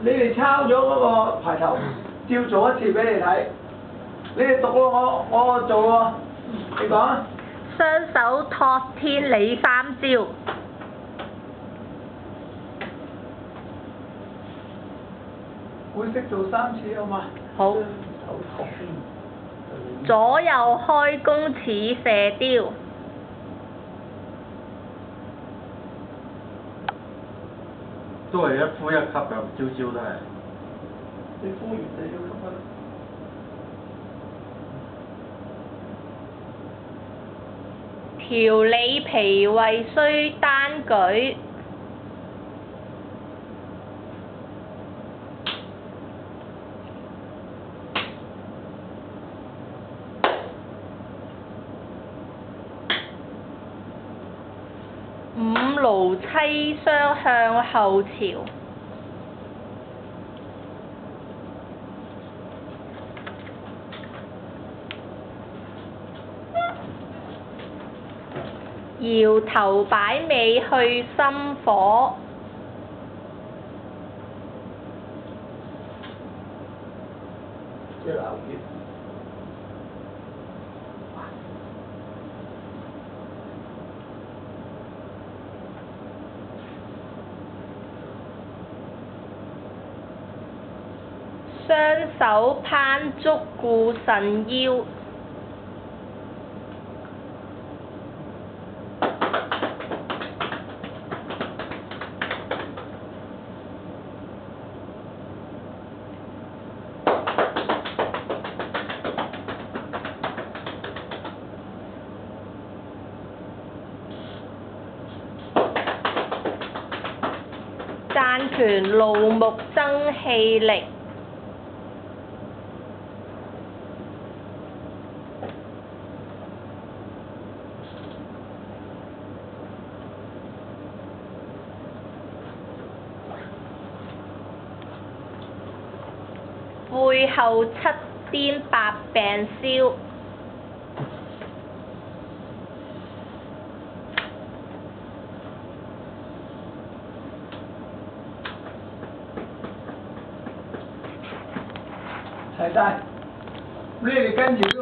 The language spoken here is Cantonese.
你哋抄咗嗰個排頭，照做一次俾你睇。你哋讀喎，我做喎。你講啊。雙手托天理三招。會識做3次好嘛？好。左右開弓似射雕。都係一呼一吸嘅，招招都係。你呼完就要吸啦。調理脾胃需單舉。五勞七傷向後朝。搖頭擺尾去心火。即係流血。雙手攀足固腎腰。攢拳怒目增氣力。背後七顛百病消。齊晒，你哋跟住呢個。